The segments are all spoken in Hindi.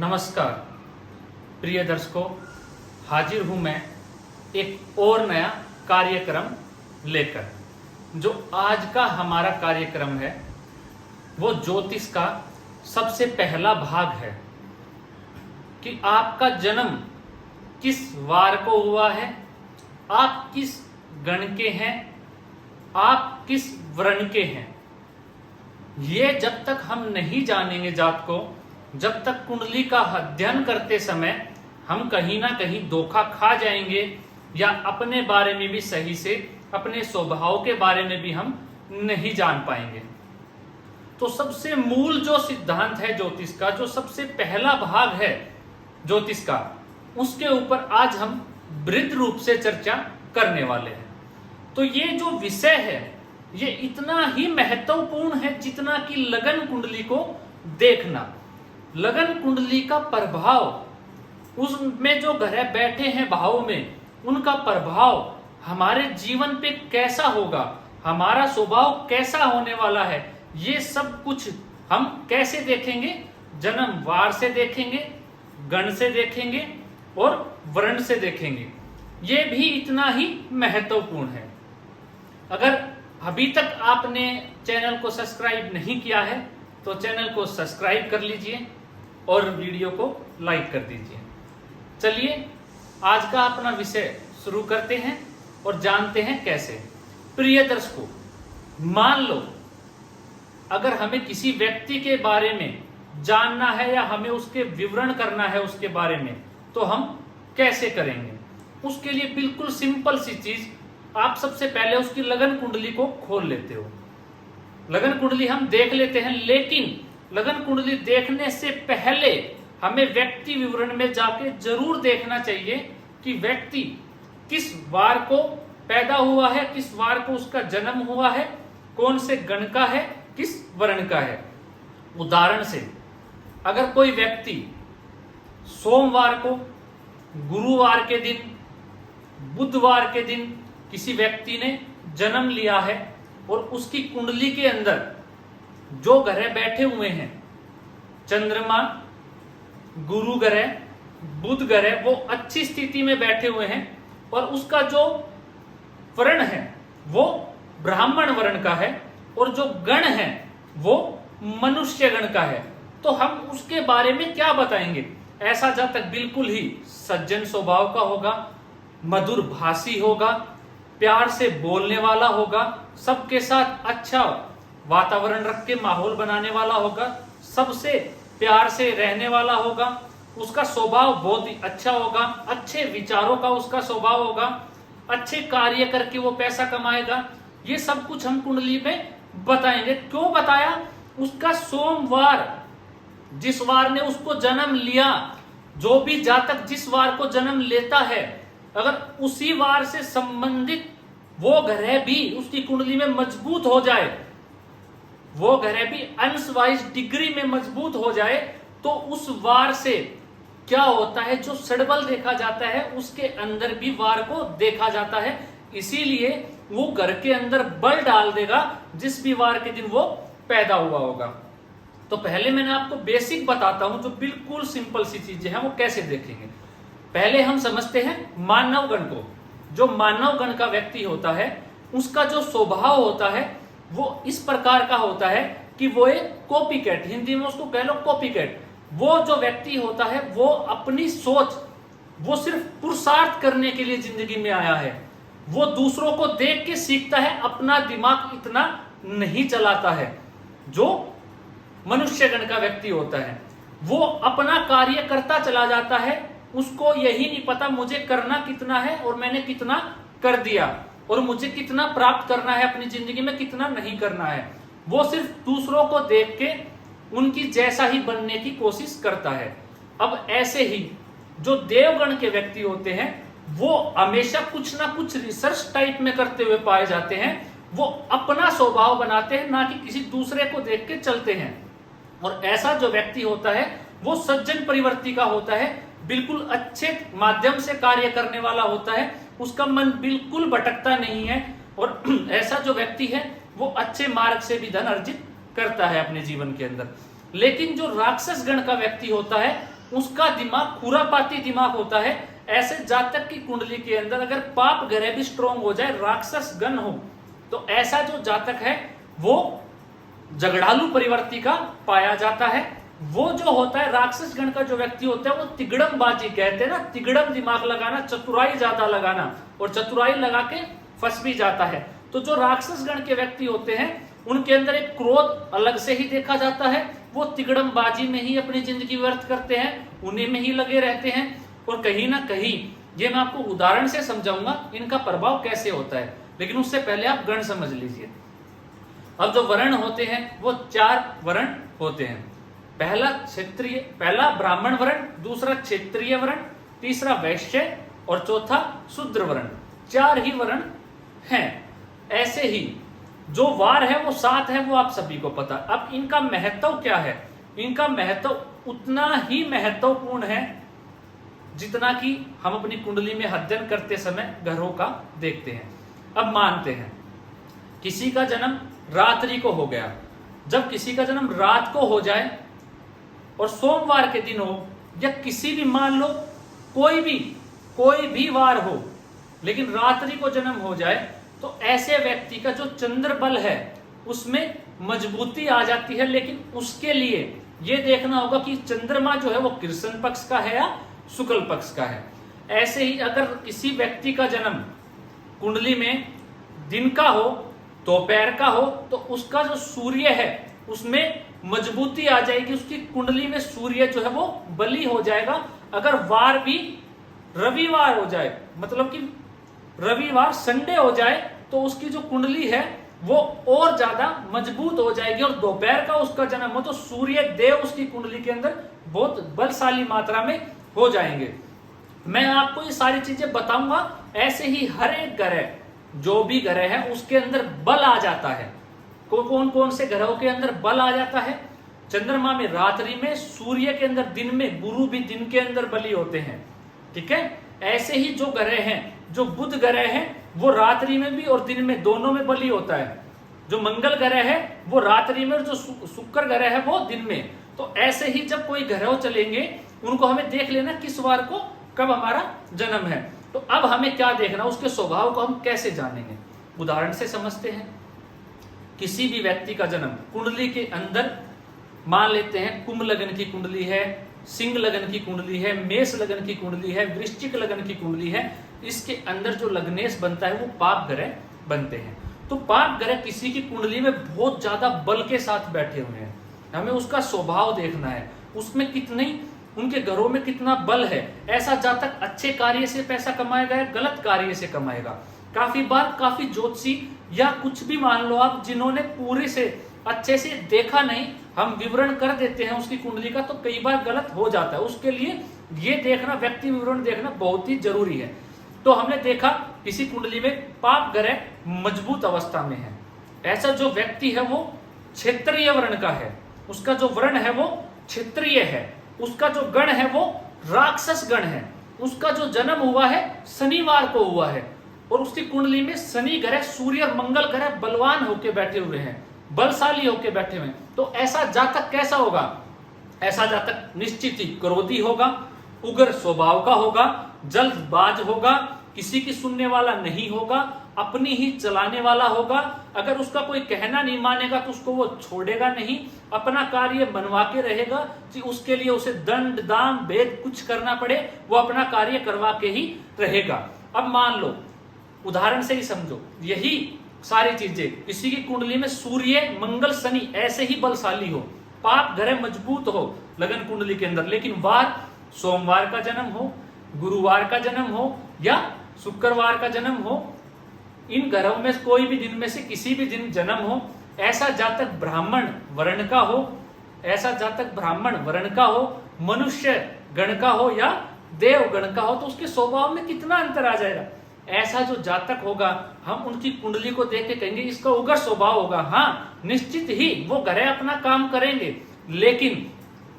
नमस्कार प्रिय दर्शकों, हाजिर हूं मैं एक और नया कार्यक्रम लेकर। जो आज का हमारा कार्यक्रम है वो ज्योतिष का सबसे पहला भाग है कि आपका जन्म किस वार को हुआ है, आप किस गण के हैं, आप किस वर्ण के हैं। ये जब तक हम नहीं जानेंगे जात को, जब तक कुंडली का अध्ययन करते समय हम कहीं ना कहीं धोखा खा जाएंगे या अपने बारे में भी सही से, अपने स्वभाव के बारे में भी हम नहीं जान पाएंगे। तो सबसे मूल जो सिद्धांत है ज्योतिष का, जो सबसे पहला भाग है ज्योतिष का, उसके ऊपर आज हम वृद्ध रूप से चर्चा करने वाले हैं। तो ये जो विषय है ये इतना ही महत्वपूर्ण है जितना कि लगन कुंडली को देखना। लगन कुंडली का प्रभाव, उसमें जो ग्रह बैठे हैं भाव में, उनका प्रभाव हमारे जीवन पे कैसा होगा, हमारा स्वभाव कैसा होने वाला है, ये सब कुछ हम कैसे देखेंगे। जन्म वार से देखेंगे, गण से देखेंगे और वर्ण से देखेंगे। ये भी इतना ही महत्वपूर्ण है। अगर अभी तक आपने चैनल को सब्सक्राइब नहीं किया है तो चैनल को सब्सक्राइब कर लीजिए और वीडियो को लाइक कर दीजिए। चलिए आज का अपना विषय शुरू करते हैं और जानते हैं कैसे। प्रिय दर्शकों, मान लो अगर हमें किसी व्यक्ति के बारे में जानना है या हमें उसके विवरण करना है उसके बारे में, तो हम कैसे करेंगे। उसके लिए बिल्कुल सिंपल सी चीज, आप सबसे पहले उसकी लगन कुंडली को खोल लेते हो। लगन कुंडली हम देख लेते हैं, लेकिन लगन कुंडली देखने से पहले हमें व्यक्ति विवरण में जाके जरूर देखना चाहिए कि व्यक्ति किस वार को पैदा हुआ है, किस वार को उसका जन्म हुआ है, कौन से गण का है, किस वर्ण का है। उदाहरण से अगर कोई व्यक्ति सोमवार को, गुरुवार के दिन, बुधवार के दिन किसी व्यक्ति ने जन्म लिया है और उसकी कुंडली के अंदर जो ग्रह बैठे हुए हैं, चंद्रमा, गुरु ग्रह, बुध ग्रह, वो अच्छी स्थिति में बैठे हुए हैं और उसका जो वर्ण है वो ब्राह्मण वर्ण का है और जो गण है वो मनुष्य गण का है, तो हम उसके बारे में क्या बताएंगे। ऐसा जातक बिल्कुल ही सज्जन स्वभाव का होगा, मधुर भाषी होगा, प्यार से बोलने वाला होगा, सबके साथ अच्छा वातावरण रख के माहौल बनाने वाला होगा, सबसे प्यार से रहने वाला होगा, उसका स्वभाव बहुत ही अच्छा होगा, अच्छे विचारों का उसका स्वभाव होगा, अच्छे कार्य करके वो पैसा कमाएगा। ये सब कुछ हम कुंडली में बताएंगे। क्यों बताया, उसका सोमवार, जिस वार ने उसको जन्म लिया, जो भी जातक जिस वार को जन्म लेता है, अगर उसी वार से संबंधित वो ग्रह भी उसकी कुंडली में मजबूत हो जाए, वो ग्रह भी अंश वाइज डिग्री में मजबूत हो जाए, तो उस वार से क्या होता है, जो सड़बल देखा जाता है उसके अंदर भी वार को देखा जाता है। इसीलिए वो घर के अंदर बल डाल देगा जिस भी वार के दिन वो पैदा हुआ होगा। तो पहले मैंने आपको बेसिक बताता हूं, जो बिल्कुल सिंपल सी चीजें हैं वो कैसे देखेंगे। पहले हम समझते हैं मानव गण को। जो मानव गण का व्यक्ति होता है उसका जो स्वभाव होता है वो इस प्रकार का होता है कि वो एक कॉपी कैट, हिंदी में उसको कह लो कॉपी कैट। वो जो व्यक्ति होता है वो अपनी सोच, वो सिर्फ पुरुषार्थ करने के लिए जिंदगी में आया है। वो दूसरों को देख के सीखता है, अपना दिमाग इतना नहीं चलाता है। जो मनुष्य गण का व्यक्ति होता है वो अपना कार्य करता चला जाता है, उसको यही नहीं पता मुझे करना कितना है और मैंने कितना कर दिया और मुझे कितना प्राप्त करना है अपनी जिंदगी में, कितना नहीं करना है। वो सिर्फ दूसरों को देख के उनकी जैसा ही बनने की कोशिश करता है। अब ऐसे ही जो देवगण के व्यक्ति होते हैं वो हमेशा कुछ ना कुछ रिसर्च टाइप में करते हुए पाए जाते हैं। वो अपना स्वभाव बनाते हैं, ना कि किसी दूसरे को देख के चलते हैं। और ऐसा जो व्यक्ति होता है वो सज्जन परिवर्ती का होता है, बिल्कुल अच्छे माध्यम से कार्य करने वाला होता है, उसका मन बिल्कुल भटकता नहीं है। और ऐसा जो व्यक्ति है वो अच्छे मार्ग से भी धन अर्जित करता है अपने जीवन के अंदर। लेकिन जो राक्षस गण का व्यक्ति होता है उसका दिमाग खुरापाती दिमाग होता है। ऐसे जातक की कुंडली के अंदर अगर पाप ग्रह भी स्ट्रॉन्ग हो जाए, राक्षस गण हो, तो ऐसा जो जातक है वो झगड़ालू प्रवृत्ति का पाया जाता है। वो जो होता है राक्षस गण का जो व्यक्ति होता है वो तिगड़म बाजी कहते हैं ना, तिगड़म दिमाग लगाना, चतुराई ज्यादा लगाना, और चतुराई लगा के फंस भी जाता है। तो जो राक्षस गण के व्यक्ति होते हैं उनके अंदर एक क्रोध अलग से ही देखा जाता है। वो तिगड़म बाजी में ही अपनी जिंदगी व्यर्थ करते हैं, उन्हीं में ही लगे रहते हैं। और कहीं ना कहीं ये मैं आपको उदाहरण से समझाऊंगा इनका प्रभाव कैसे होता है, लेकिन उससे पहले आप गण समझ लीजिए। अब जो वर्ण होते हैं वो 4 वर्ण होते हैं। पहला ब्राह्मण वर्ण, दूसरा क्षेत्रीय वर्ण, तीसरा वैश्य और चौथा शूद्र वर्ण। 4 ही वर्ण हैं। ऐसे ही जो वार है वो 7 है, वो आप सभी को पता। अब इनका महत्व क्या है? इनका महत्व उतना ही महत्वपूर्ण है जितना कि हम अपनी कुंडली में अध्ययन करते समय ग्रहों का देखते हैं। अब मानते हैं किसी का जन्म रात्रि को हो गया। जब किसी का जन्म रात को हो जाए और सोमवार के दिन हो, या किसी भी मान लो कोई भी वार हो, लेकिन रात्रि को जन्म हो जाए, तो ऐसे व्यक्ति का जो चंद्र बल है उसमें मजबूती आ जाती है। लेकिन उसके लिए यह देखना होगा कि चंद्रमा जो है वो कृष्ण पक्ष का है या शुक्ल पक्ष का है। ऐसे ही अगर किसी व्यक्ति का जन्म कुंडली में दिन का हो, दोपहर का हो, तो उसका जो सूर्य है उसमें मजबूती आ जाएगी। उसकी कुंडली में सूर्य जो है वो बली हो जाएगा। अगर वार भी रविवार हो जाए, मतलब कि रविवार संडे हो जाए, तो उसकी जो कुंडली है वो और ज्यादा मजबूत हो जाएगी। और दोपहर का उसका जन्म हो तो सूर्य देव उसकी कुंडली के अंदर बहुत बलशाली मात्रा में हो जाएंगे। मैं आपको ये सारी चीजें बताऊंगा। ऐसे ही हर एक ग्रह, जो भी ग्रह है उसके अंदर बल आ जाता है। कौन कौन से ग्रहों के अंदर बल आ जाता है? चंद्रमा में रात्रि में, सूर्य के अंदर दिन में, गुरु भी दिन के अंदर बली होते हैं। ठीक है। ऐसे ही जो ग्रह हैं, जो बुध ग्रह है वो रात्रि में भी और दिन में दोनों में बली होता है। जो मंगल ग्रह है वो रात्रि में, और जो शुक्र ग्रह है वो दिन में। तो ऐसे ही जब कोई ग्रह चलेंगे उनको हमें देख लेना किस वार को कब हमारा जन्म है। तो अब हमें क्या देखना, उसके स्वभाव को हम कैसे जानेंगे? उदाहरण से समझते हैं। किसी भी व्यक्ति का जन्म कुंडली के अंदर, मान लेते हैं कुंभ लगन की कुंडली है, सिंह लगन की कुंडली है, मेष लगन की कुंडली है, वृश्चिक लगन की कुंडली है, इसके अंदर जो लग्नेश बनता है वो पाप ग्रह बनते हैं। तो पाप ग्रह किसी की कुंडली में बहुत ज्यादा बल के साथ बैठे हुए हैं, हमें उसका स्वभाव देखना है, उसमें कितनी, उनके घरों में कितना बल है। ऐसा जातक अच्छे कार्य से पैसा कमाएगा या गलत कार्य से कमाएगा। काफी बार काफी ज्योतिषी या कुछ भी मान लो आप, जिन्होंने पूरे से अच्छे से देखा नहीं, हम विवरण कर देते हैं उसकी कुंडली का, तो कई बार गलत हो जाता है। उसके लिए ये देखना, व्यक्ति विवरण देखना बहुत ही जरूरी है। तो हमने देखा किसी कुंडली में पाप ग्रह मजबूत अवस्था में है, ऐसा जो व्यक्ति है वो क्षेत्रीय वर्ण का है, उसका जो वर्ण है वो क्षेत्रीय है, उसका जो गण है वो राक्षस गण है, उसका जो जन्म हुआ है शनिवार को हुआ है, और उसकी कुंडली में शनि ग्रह, सूर्य और मंगल ग्रह बलवान होके बैठे हुए हैं, बलशाली होके बैठे हुए हैं। तो ऐसा जातक कैसा होगा? ऐसा जातक निश्चित ही क्रोधी होगा, उग्र स्वभाव का होगा, जल्दबाज होगा, किसी की सुनने वाला नहीं होगा, अपनी ही चलाने वाला होगा। अगर उसका कोई कहना नहीं मानेगा तो उसको वो छोड़ेगा नहीं, अपना कार्य बनवा के रहेगा कि उसके लिए उसे दंड दाम भेद कुछ करना पड़े, वो अपना कार्य करवा के ही रहेगा। अब मान लो, उदाहरण से ही समझो, यही सारी चीजें किसी की कुंडली में सूर्य मंगल शनि ऐसे ही बलशाली हो, पाप ग्रह मजबूत हो लगन कुंडली के अंदर, लेकिन वार सोमवार का जन्म हो, गुरुवार का जन्म हो या शुक्रवार का जन्म हो, इन ग्रहों में कोई भी दिन में से किसी भी दिन जन्म हो, ऐसा जातक ब्राह्मण वर्ण का हो, ऐसा जातक ब्राह्मण वर्ण का हो, मनुष्य गण का हो या देव गण का हो, तो उसके स्वभाव में कितना अंतर आ जाएगा। ऐसा जो जातक होगा, हम उनकी कुंडली को देख के कहेंगे इसका उग्र स्वभाव होगा। हाँ, निश्चित ही वो ग्रह अपना काम करेंगे, लेकिन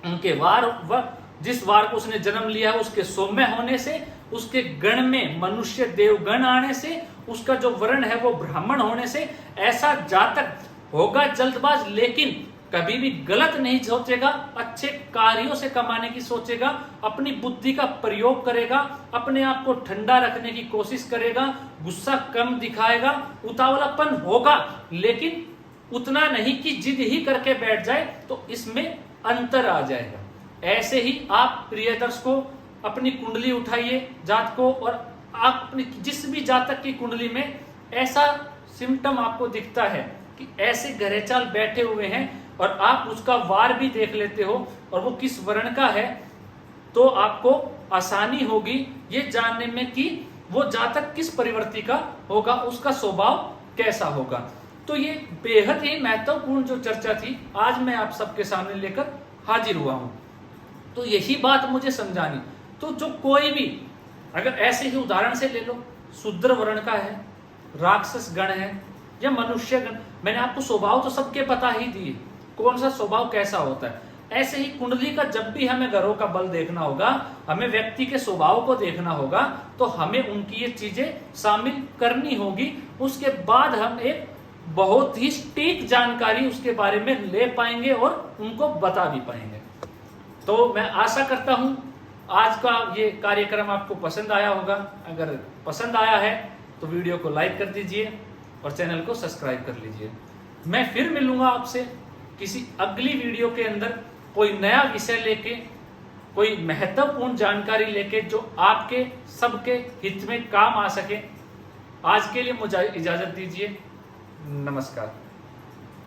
उनके वार, जिस वार को उसने जन्म लिया है उसके सौम्य होने से, उसके गण में मनुष्य देव गण आने से, उसका जो वर्ण है वो ब्राह्मण होने से, ऐसा जातक होगा जल्दबाज, लेकिन कभी भी गलत नहीं सोचेगा, अच्छे कार्यों से कमाने की सोचेगा, अपनी बुद्धि का प्रयोग करेगा, अपने आप को ठंडा रखने की कोशिश करेगा, गुस्सा कम दिखाएगा, उतावलापन होगा लेकिन उतना नहीं कि जिद ही करके बैठ जाए, तो इसमें अंतर आ जाएगा। ऐसे ही आप प्रिय दर्शकों अपनी कुंडली उठाइए जात को, और आप अपनी जिस भी जातक की कुंडली में ऐसा सिम्टम आपको दिखता है कि ऐसे ग्रह चाल बैठे हुए हैं और आप उसका वार भी देख लेते हो और वो किस वर्ण का है, तो आपको आसानी होगी ये जानने में कि वो जातक किस परिवर्ती का होगा, उसका स्वभाव कैसा होगा। तो ये बेहद ही महत्वपूर्ण जो चर्चा थी आज मैं आप सबके सामने लेकर हाजिर हुआ हूं। तो यही बात मुझे समझानी। तो जो कोई भी अगर ऐसे ही उदाहरण से ले लो, शूद्र वर्ण का है, राक्षस गण है या मनुष्य गण, मैंने आपको स्वभाव तो सबके पता ही दिए कौन सा स्वभाव कैसा होता है। ऐसे ही कुंडली का जब भी हमें ग्रहों का बल देखना होगा, हमें व्यक्ति के स्वभाव को देखना होगा, तो हमें उनकी ये चीजें शामिल करनी होगी। उसके बाद हम एक बहुत ही सटीक जानकारी उसके बारे में ले पाएंगे और उनको बता भी पाएंगे। तो मैं आशा करता हूं आज का ये कार्यक्रम आपको पसंद आया होगा। अगर पसंद आया है तो वीडियो को लाइक कर दीजिए और चैनल को सब्सक्राइब कर लीजिए। मैं फिर मिलूंगा आपसे किसी अगली वीडियो के अंदर कोई नया विषय लेके, कोई महत्वपूर्ण जानकारी लेके जो आपके सबके हित में काम आ सके। आज के लिए मुझे इजाजत दीजिए। नमस्कार।